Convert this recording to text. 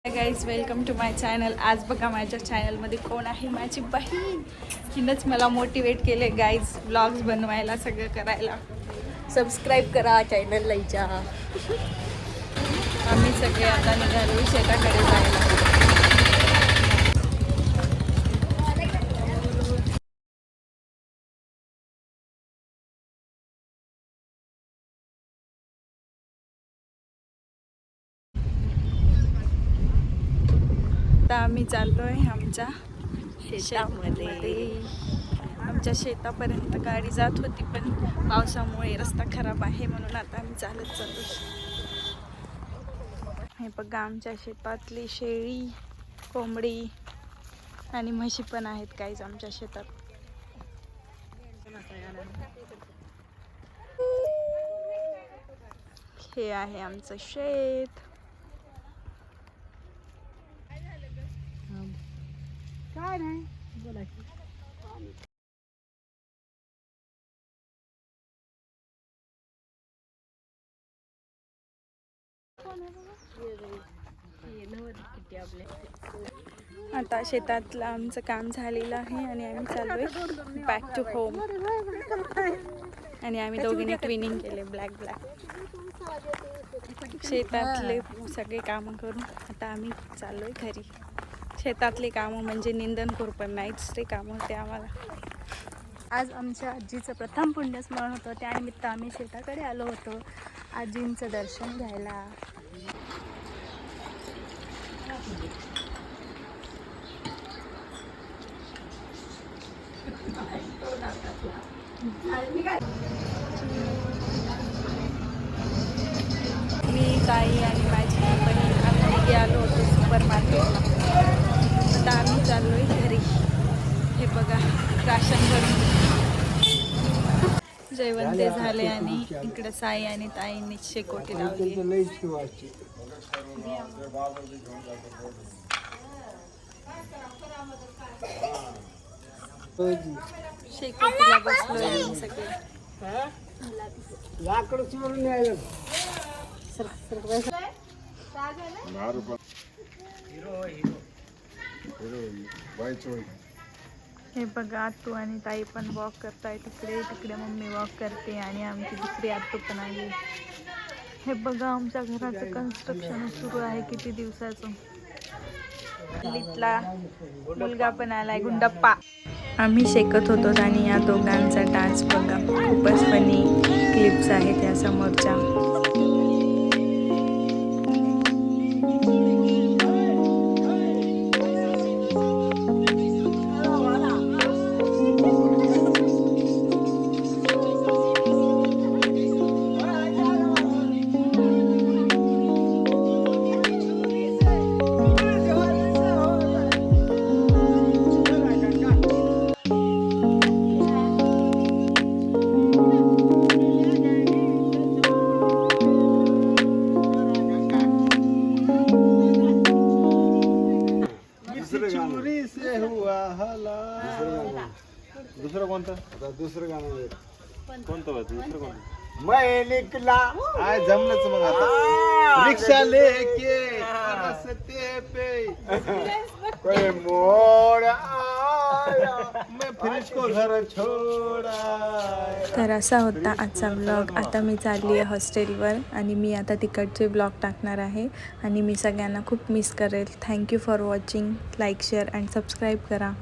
High guys, welcome to my channel. आज बघा माझ्या चॅनलमध्ये कोण आहे, माझी बहीण. तिनंच मला मोटिवेट केले गाईज व्लॉग्स बनवायला, सगळं करायला. सबस्क्राईब करा चॅनलला हिच्या. आम्ही सगळे आता निघालो शेताकडे जायला. आता आम्ही चाललो आहे आमच्या शेतामध्ये. आमच्या शेतापर्यंत गाडी जात होती, पण पावसामुळे रस्ता खराब आहे म्हणून आता आम्ही चालत चाललो. हे बघा आमच्या शेतातली शेळी, कोंबडी आणि म्हशी पण आहेत काहीच आमच्या शेतात. हे आहे आमचं शेत. काय नाही बोला की. आता शेतातलं आमचं काम झालेलं आहे आणि आम्ही चाललोय बॅक टू होम. आणि आम्ही दोघींनी ट्विनिंग केले ब्लॅक ब्लॅक. शेतातले सगळे कामं करून आता आम्ही चाललोय घरी. शेतातले कामं म्हणजे निंदन खुरपण नाहीच ते काम होते आम्हाला. आज आमच्या आजीचं प्रथम पुण्यस्मरण होतं, त्यानिमित्त आम्ही शेताकडे आलो होतो आजींचं दर्शन घ्यायला. मी, ताई आणि माझी बहीण आम्ही आलो होतो सुपर मार्केटला. आता आम्ही चाललोय घरी. हे बघा राशन भरून जेवण ते झाले आणि इकडे साई आणि ताईंनी शेकोटी लावली. शेकोटीला बसलोय आम्ही सगळे. हे बघा आत्तू आणि ताई पण वॉक करताय तिकडे. तिकडे मम्मी वॉक करते आणि आमची दुसरी आत्तू पण आली. हे बघा आमच्या घराचं कन्स्ट्रक्शन सुरू आहे किती दिवसाचं. गल्लीतला मुलगा पण आलाय, गुंडप्पा. आम्ही शेकत होतो आणि या दोघांचा डान्स बघा, खूपच फनी क्लिप्स आहेत या समोरच्या. दुसरं कोणतं? दुसरं गाणं कोणतं होतं? दुसरं कोणतं? मैं निकला आय जमलंच मग आता. रिक्षा लेके रस्ते पे कोई मोड़ आया मैं फिर इसको घर छोड़ा. तर असा होता आजचा व्लॉग. आता मी चालली आहे हॉस्टेलवर आणि मी आता तिकडचे व्लॉग टाकणार आहे आणि मी सगळ्यांना खूप मिस करेल. Thank you for watching. Like, share and subscribe करा.